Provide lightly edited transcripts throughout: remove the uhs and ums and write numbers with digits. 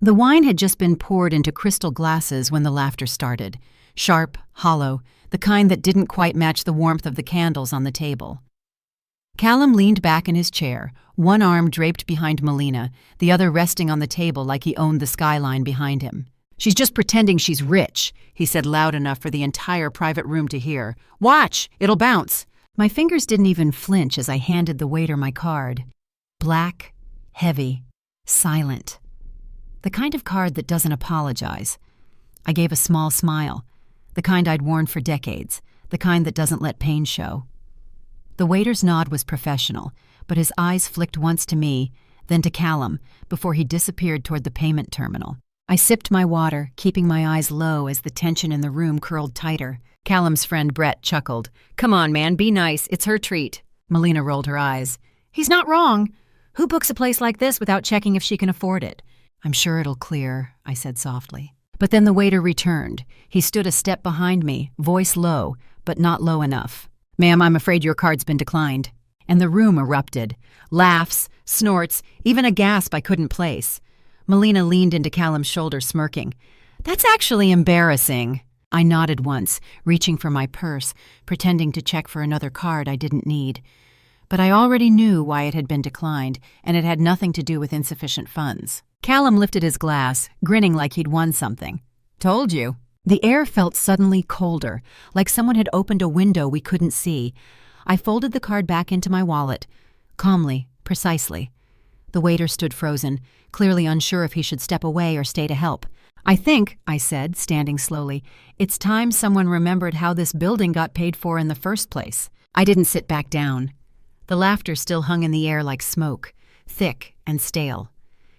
The wine had just been poured into crystal glasses when the laughter started. Sharp, hollow, the kind that didn't quite match the warmth of the candles on the table. Callum leaned back in his chair, one arm draped behind Melina, the other resting on the table like he owned the skyline behind him. "She's just pretending she's rich," he said loud enough for the entire private room to hear. "Watch, it'll bounce." My fingers didn't even flinch as I handed the waiter my card. Black, heavy, silent. The kind of card that doesn't apologize. I gave a small smile, the kind I'd worn for decades, the kind that doesn't let pain show. The waiter's nod was professional, but his eyes flicked once to me, then to Callum, before he disappeared toward the payment terminal. I sipped my water, keeping my eyes low as the tension in the room curled tighter. Callum's friend Brett chuckled. "Come on, man, be nice. It's her treat." Melina rolled her eyes. "He's not wrong. Who books a place like this without checking if she can afford it?" "I'm sure it'll clear," I said softly. But then the waiter returned. He stood a step behind me, voice low, but not low enough. "Ma'am, I'm afraid your card's been declined." And the room erupted. Laughs, snorts, even a gasp I couldn't place. Melina leaned into Callum's shoulder, smirking. "That's actually embarrassing." I nodded once, reaching for my purse, pretending to check for another card I didn't need. But I already knew why it had been declined, and it had nothing to do with insufficient funds. Callum lifted his glass, grinning like he'd won something. "Told you." The air felt suddenly colder, like someone had opened a window we couldn't see. I folded the card back into my wallet. Calmly, precisely. The waiter stood frozen, clearly unsure if he should step away or stay to help. "I think," I said, standing slowly, "it's time someone remembered how this building got paid for in the first place." I didn't sit back down. The laughter still hung in the air like smoke, thick and stale.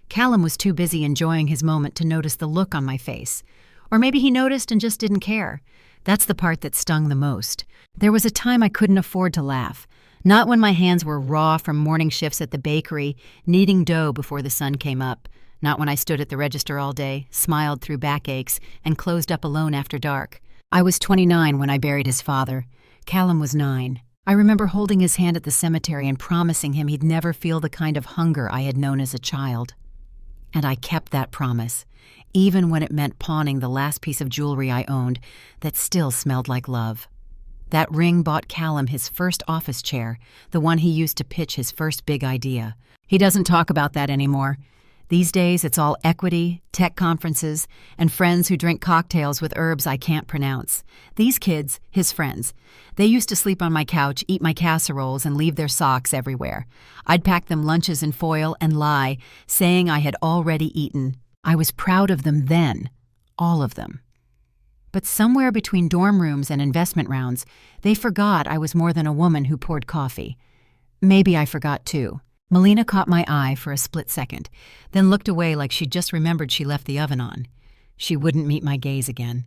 Callum was too busy enjoying his moment to notice the look on my face. Or maybe he noticed and just didn't care. That's the part that stung the most. There was a time I couldn't afford to laugh. Not when my hands were raw from morning shifts at the bakery, kneading dough before the sun came up. Not when I stood at the register all day, smiled through backaches, and closed up alone after dark. I was 29 when I buried his father. Callum was 9. I remember holding his hand at the cemetery and promising him he'd never feel the kind of hunger I had known as a child. And I kept that promise, even when it meant pawning the last piece of jewelry I owned that still smelled like love. That ring bought Callum his first office chair, the one he used to pitch his first big idea. He doesn't talk about that anymore. These days, it's all equity, tech conferences, and friends who drink cocktails with herbs I can't pronounce. These kids, his friends, they used to sleep on my couch, eat my casseroles, and leave their socks everywhere. I'd pack them lunches in foil and lie, saying I had already eaten. I was proud of them then, all of them. But somewhere between dorm rooms and investment rounds, they forgot I was more than a woman who poured coffee. Maybe I forgot too. Melina caught my eye for a split second, then looked away like she'd just remembered she left the oven on. She wouldn't meet my gaze again.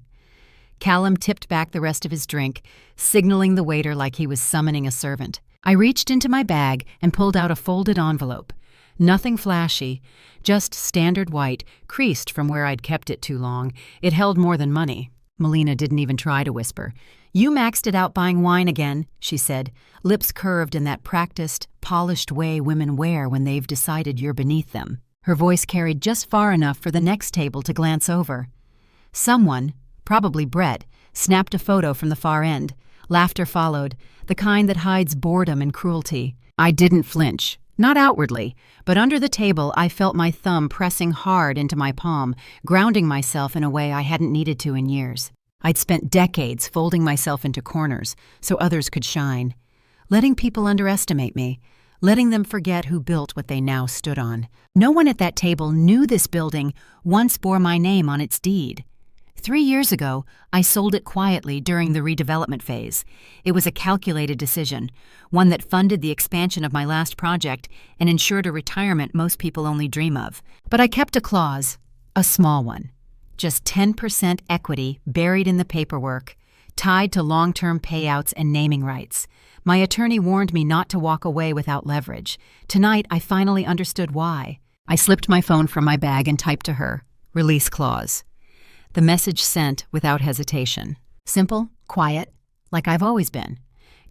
Callum tipped back the rest of his drink, signaling the waiter like he was summoning a servant. I reached into my bag and pulled out a folded envelope. Nothing flashy, just standard white, creased from where I'd kept it too long. It held more than money. Melina didn't even try to whisper. "You maxed it out buying wine again," she said, lips curved in that practiced, polished way women wear when they've decided you're beneath them. Her voice carried just far enough for the next table to glance over. Someone, probably Brett, snapped a photo from the far end. Laughter followed, the kind that hides boredom and cruelty. I didn't flinch. Not outwardly, but under the table I felt my thumb pressing hard into my palm, grounding myself in a way I hadn't needed to in years. I'd spent decades folding myself into corners so others could shine, letting people underestimate me, letting them forget who built what they now stood on. No one at that table knew this building once bore my name on its deed. 3 years ago, I sold it quietly during the redevelopment phase. It was a calculated decision, one that funded the expansion of my last project and ensured a retirement most people only dream of. But I kept a clause, a small one. Just 10% equity buried in the paperwork, tied to long-term payouts and naming rights. My attorney warned me not to walk away without leverage. Tonight, I finally understood why. I slipped my phone from my bag and typed to her, release clause. The message sent without hesitation. Simple, quiet, like I've always been.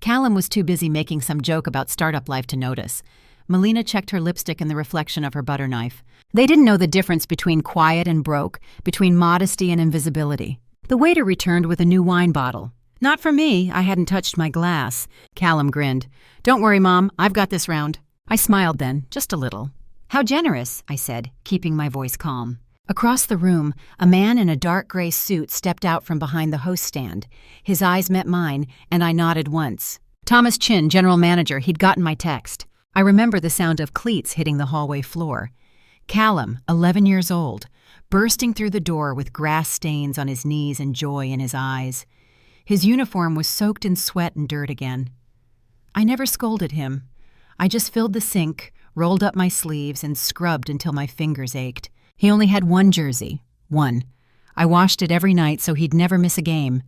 Callum was too busy making some joke about startup life to notice. Melina checked her lipstick in the reflection of her butter knife. They didn't know the difference between quiet and broke, between modesty and invisibility. The waiter returned with a new wine bottle. Not for me, I hadn't touched my glass. Callum grinned. Don't worry, Mom, I've got this round. I smiled then, just a little. How generous, I said, keeping my voice calm. Across the room, a man in a dark gray suit stepped out from behind the host stand. His eyes met mine, and I nodded once. Thomas Chin, general manager, he'd gotten my text. I remember the sound of cleats hitting the hallway floor. Callum, 11 years old, bursting through the door with grass stains on his knees and joy in his eyes. His uniform was soaked in sweat and dirt again. I never scolded him. I just filled the sink, rolled up my sleeves, and scrubbed until my fingers ached. He only had one jersey. One. I washed it every night so he'd never miss a game.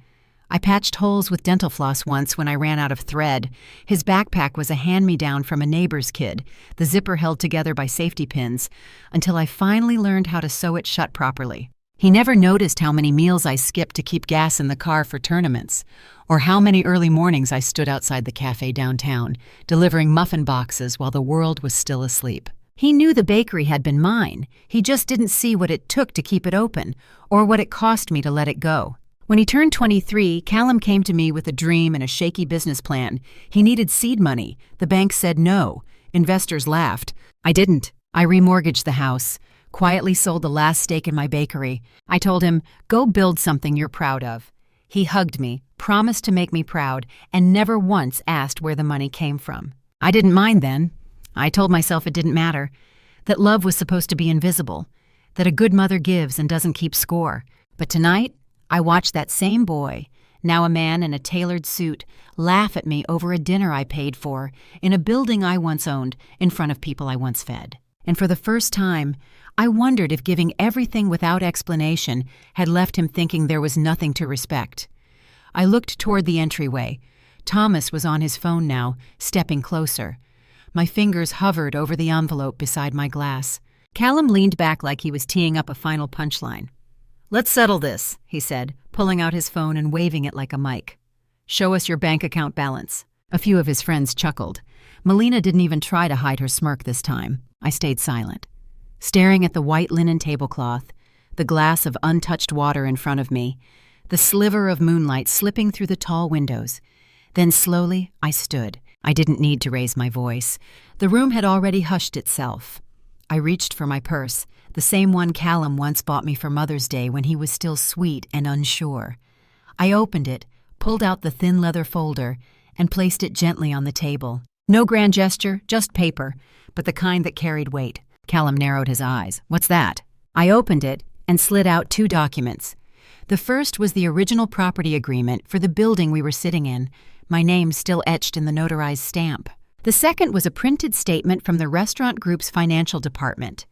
I patched holes with dental floss once when I ran out of thread. His backpack was a hand-me-down from a neighbor's kid, the zipper held together by safety pins, until I finally learned how to sew it shut properly. He never noticed how many meals I skipped to keep gas in the car for tournaments, or how many early mornings I stood outside the cafe downtown, delivering muffin boxes while the world was still asleep. He knew the bakery had been mine. He just didn't see what it took to keep it open, or what it cost me to let it go. When he turned 23, Callum came to me with a dream and a shaky business plan. He needed seed money. The bank said no. Investors laughed. I didn't. I remortgaged the house, quietly sold the last stake in my bakery. I told him, go build something you're proud of. He hugged me, promised to make me proud, and never once asked where the money came from. I didn't mind then. I told myself it didn't matter, that love was supposed to be invisible, that a good mother gives and doesn't keep score. But tonight, I watched that same boy, now a man in a tailored suit, laugh at me over a dinner I paid for, in a building I once owned, in front of people I once fed. And for the first time, I wondered if giving everything without explanation had left him thinking there was nothing to respect. I looked toward the entryway. Thomas was on his phone now, stepping closer. My fingers hovered over the envelope beside my glass. Callum leaned back like he was teeing up a final punchline. Let's settle this, he said, pulling out his phone and waving it like a mic. Show us your bank account balance. A few of his friends chuckled. Melina didn't even try to hide her smirk this time. I stayed silent, staring at the white linen tablecloth, the glass of untouched water in front of me, the sliver of moonlight slipping through the tall windows. Then slowly, I stood. I didn't need to raise my voice. The room had already hushed itself. I reached for my purse, the same one Callum once bought me for Mother's Day when he was still sweet and unsure. I opened it, pulled out the thin leather folder, and placed it gently on the table. No grand gesture, just paper, but the kind that carried weight. Callum narrowed his eyes. What's that? I opened it and slid out 2 documents. The first was the original property agreement for the building we were sitting in, my name still etched in the notarized stamp. The second was a printed statement from the restaurant group's financial department,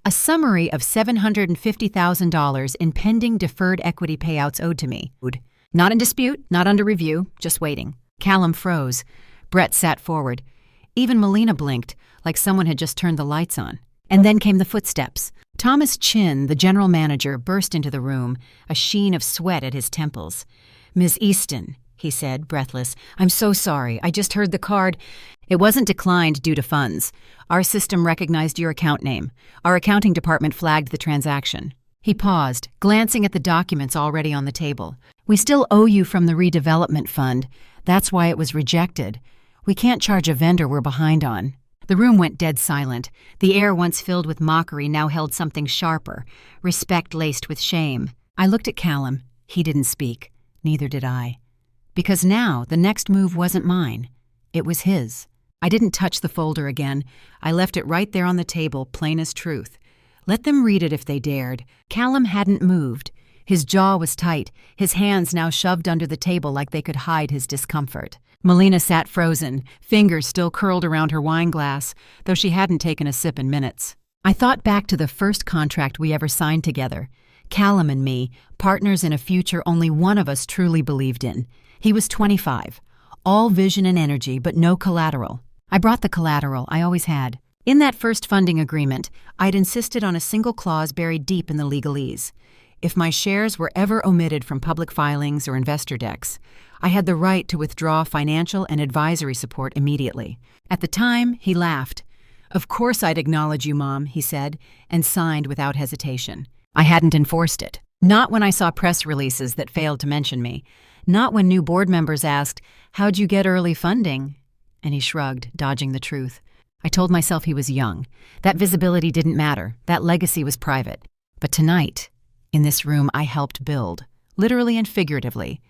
a summary of $750,000 in pending deferred equity payouts owed to me. Not in dispute, not under review, just waiting. Callum froze. Brett sat forward. Even Melina blinked, like someone had just turned the lights on. And then came the footsteps. Thomas Chin, the general manager, burst into the room, a sheen of sweat at his temples. Ms. Easton, he said, breathless. I'm so sorry. I just heard the card. It wasn't declined due to funds. Our system recognized your account name. Our accounting department flagged the transaction. He paused, glancing at the documents already on the table. We still owe you from the redevelopment fund. That's why it was rejected. We can't charge a vendor we're behind on. The room went dead silent. The air once filled with mockery now held something sharper, respect laced with shame. I looked at Callum. He didn't speak. Neither did I. Because now the next move wasn't mine. It was his. I didn't touch the folder again. I left it right there on the table, plain as truth. Let them read it if they dared. Callum hadn't moved. His jaw was tight, his hands now shoved under the table like they could hide his discomfort. Melina sat frozen, fingers still curled around her wine glass, though she hadn't taken a sip in minutes. I thought back to the first contract we ever signed together. Callum and me, partners in a future only one of us truly believed in. He was 25. All vision and energy, but no collateral. I brought the collateral, I always had. In that first funding agreement, I'd insisted on a single clause buried deep in the legalese. If my shares were ever omitted from public filings or investor decks, I had the right to withdraw financial and advisory support immediately. At the time, he laughed. "Of course I'd acknowledge you, Mom," he said, and signed without hesitation. I hadn't enforced it. Not when I saw press releases that failed to mention me. Not when new board members asked, "How'd you get early funding?" And he shrugged, dodging the truth. I told myself he was young. That visibility didn't matter. That legacy was private. But tonight, in this room I helped build, literally and figuratively.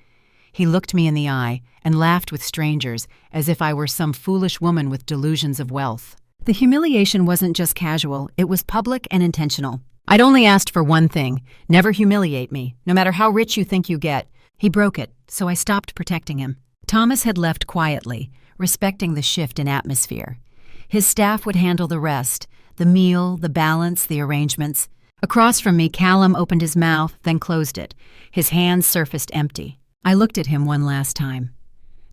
He looked me in the eye and laughed with strangers as if I were some foolish woman with delusions of wealth. The humiliation wasn't just casual, it was public and intentional. I'd only asked for one thing: never humiliate me, no matter how rich you think you get. He broke it, so I stopped protecting him. Thomas had left quietly, respecting the shift in atmosphere. His staff would handle the rest: the meal, the balance, the arrangements. Across from me, Callum opened his mouth, then closed it. His hands surfaced empty. I looked at him one last time.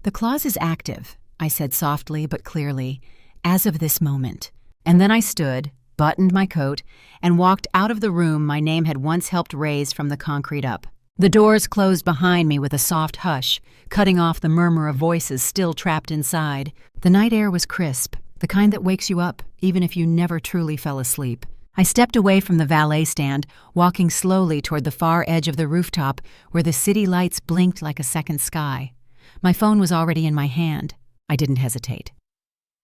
"The clause is active," I said softly but clearly, "as of this moment." And then I stood, buttoned my coat, and walked out of the room my name had once helped raise from the concrete up. The doors closed behind me with a soft hush, cutting off the murmur of voices still trapped inside. The night air was crisp, the kind that wakes you up, even if you never truly fell asleep. I stepped away from the valet stand, walking slowly toward the far edge of the rooftop where the city lights blinked like a second sky. My phone was already in my hand. I didn't hesitate.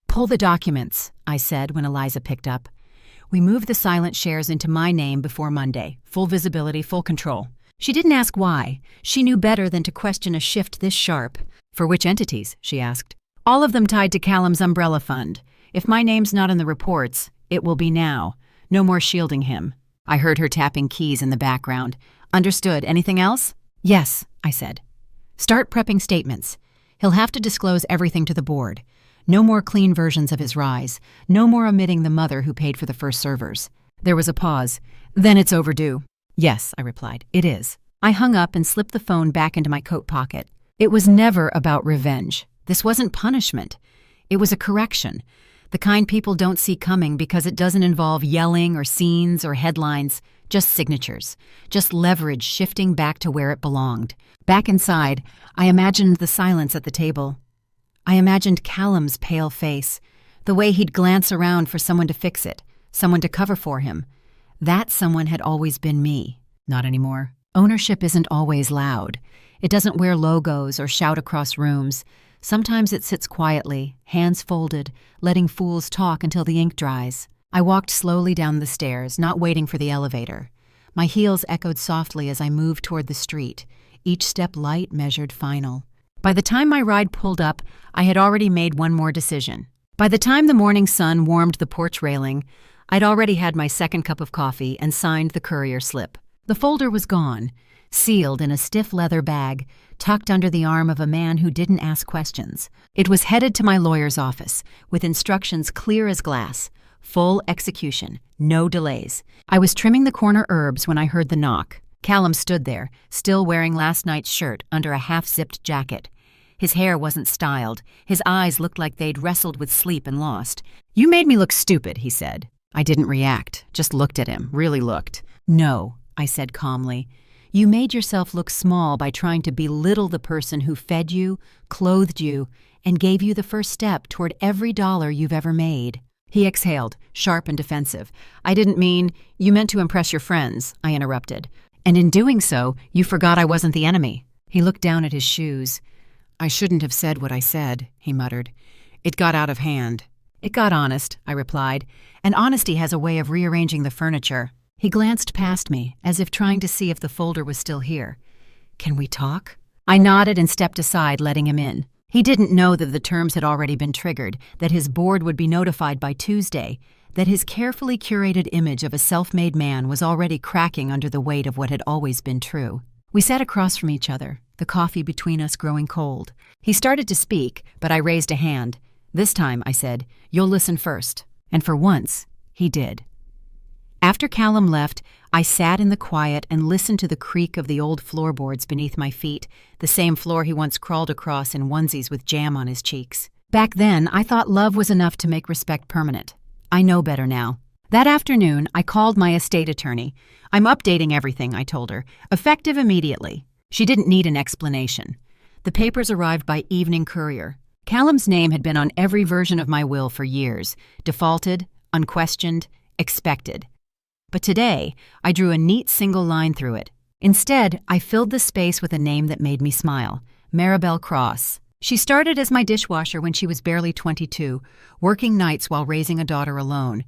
"Pull the documents," I said when Eliza picked up. "We moved the silent shares into my name before Monday. Full visibility, full control." She didn't ask why. She knew better than to question a shift this sharp. "For which entities?" she asked. "All of them tied to Callum's umbrella fund. If my name's not in the reports, it will be now. No more shielding him." I heard her tapping keys in the background. "Understood. Anything else?" "Yes," I said. "Start prepping statements. He'll have to disclose everything to the board. No more clean versions of his rise. No more omitting the mother who paid for the first servers." There was a pause. "Then it's overdue." "Yes," I replied, "it is." I hung up and slipped the phone back into my coat pocket. It was never about revenge. This wasn't punishment. It was a correction. The kind people don't see coming because it doesn't involve yelling or scenes or headlines, just signatures, just leverage shifting back to where it belonged. Back inside, I imagined the silence at the table. I imagined Callum's pale face, the way he'd glance around for someone to fix it, someone to cover for him. That someone had always been me. Not anymore. Ownership isn't always loud. It doesn't wear logos or shout across rooms. Sometimes it sits quietly, hands folded, letting fools talk until the ink dries. I walked slowly down the stairs, not waiting for the elevator. My heels echoed softly as I moved toward the street, each step light, measured, final. By the time my ride pulled up, I had already made one more decision. By the time the morning sun warmed the porch railing, I'd already had my second cup of coffee and signed the courier slip. The folder was gone, sealed in a stiff leather bag, tucked under the arm of a man who didn't ask questions. It was headed to my lawyer's office, with instructions clear as glass. Full execution, no delays. I was trimming the corner herbs when I heard the knock. Callum stood there, still wearing last night's shirt under a half-zipped jacket. His hair wasn't styled. His eyes looked like they'd wrestled with sleep and lost. "You made me look stupid," he said. I didn't react, just looked at him, really looked. "No," I said calmly. "You made yourself look small by trying to belittle the person who fed you, clothed you, and gave you the first step toward every dollar you've ever made." He exhaled, sharp and defensive. "I didn't mean—" "You meant to impress your friends," I interrupted. "And in doing so, you forgot I wasn't the enemy." He looked down at his shoes. "I shouldn't have said what I said," he muttered. "It got out of hand." "It got honest," I replied, "and honesty has a way of rearranging the furniture." He glanced past me, as if trying to see if the folder was still here. "Can we talk?" I nodded and stepped aside, letting him in. He didn't know that the terms had already been triggered, that his board would be notified by Tuesday, that his carefully curated image of a self-made man was already cracking under the weight of what had always been true. We sat across from each other, the coffee between us growing cold. He started to speak, but I raised a hand. "This time," I said, "you'll listen first." And for once, he did. After Callum left, I sat in the quiet and listened to the creak of the old floorboards beneath my feet, the same floor he once crawled across in onesies with jam on his cheeks. Back then, I thought love was enough to make respect permanent. I know better now. That afternoon, I called my estate attorney. "I'm updating everything," I told her, "effective immediately." She didn't need an explanation. The papers arrived by evening courier. Callum's name had been on every version of my will for years. Defaulted, unquestioned, expected. But today, I drew a neat single line through it. Instead, I filled the space with a name that made me smile: Maribel Cross. She started as my dishwasher when she was barely 22, working nights while raising a daughter alone.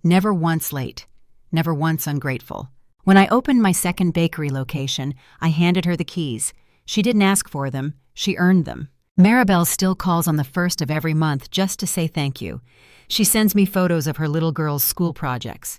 Never once late, never once ungrateful. When I opened my second bakery location, I handed her the keys. She didn't ask for them, she earned them. Maribel still calls on the first of every month just to say thank you. She sends me photos of her little girl's school projects.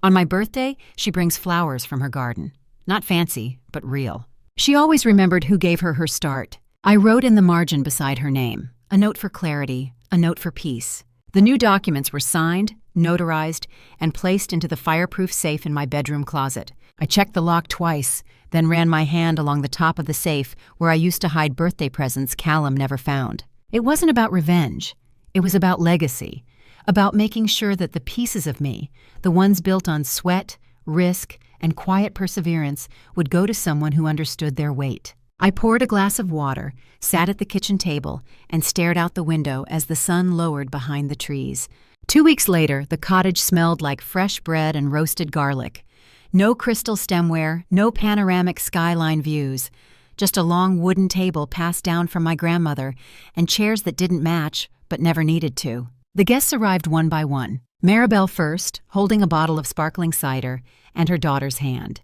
On my birthday, she brings flowers from her garden. Not fancy, but real. She always remembered who gave her her start. I wrote in the margin beside her name, a note for clarity, a note for peace. The new documents were signed, notarized, and placed into the fireproof safe in my bedroom closet. I checked the lock twice, then ran my hand along the top of the safe where I used to hide birthday presents Callum never found. It wasn't about revenge. It was about legacy, about making sure that the pieces of me, the ones built on sweat, risk, and quiet perseverance, would go to someone who understood their weight. I poured a glass of water, sat at the kitchen table, and stared out the window as the sun lowered behind the trees. 2 weeks later, the cottage smelled like fresh bread and roasted garlic. No crystal stemware, no panoramic skyline views. Just a long wooden table passed down from my grandmother, and chairs that didn't match, but never needed to. The guests arrived one by one. Maribel first, holding a bottle of sparkling cider, and her daughter's hand.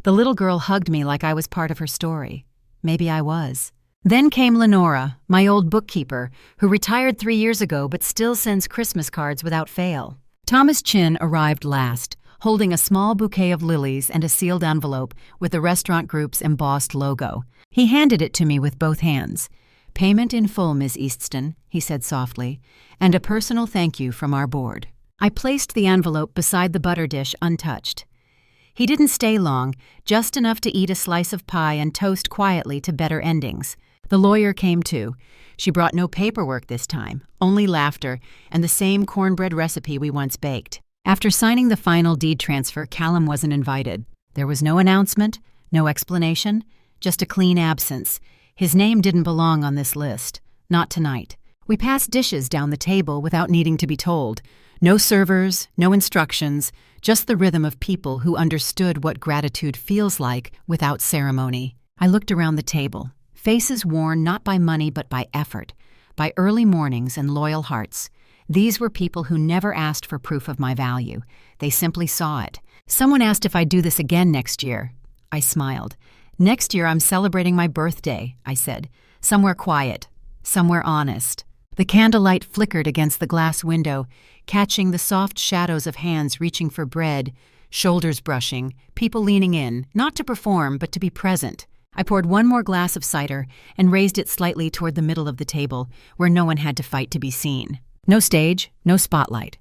The little girl hugged me like I was part of her story. Maybe I was. Then came Lenora, my old bookkeeper, who retired 3 years ago but still sends Christmas cards without fail. Thomas Chin arrived last, holding a small bouquet of lilies and a sealed envelope with the restaurant group's embossed logo. He handed it to me with both hands. "Payment in full, Ms. Easton," he said softly, "and a personal thank you from our board." I placed the envelope beside the butter dish untouched. He didn't stay long, just enough to eat a slice of pie and toast quietly to better endings. The lawyer came too. She brought no paperwork this time, only laughter and the same cornbread recipe we once baked. After signing the final deed transfer, Callum wasn't invited. There was no announcement, no explanation, just a clean absence. His name didn't belong on this list. Not tonight. We passed dishes down the table without needing to be told. No servers, no instructions, just the rhythm of people who understood what gratitude feels like without ceremony. I looked around the table, faces worn not by money but by effort, by early mornings and loyal hearts. These were people who never asked for proof of my value. They simply saw it. Someone asked if I'd do this again next year. I smiled. "Next year I'm celebrating my birthday," I said. "Somewhere quiet, somewhere honest." The candlelight flickered against the glass window, catching the soft shadows of hands reaching for bread, shoulders brushing, people leaning in, not to perform but to be present. I poured one more glass of cider and raised it slightly toward the middle of the table, where no one had to fight to be seen. No stage, no spotlight,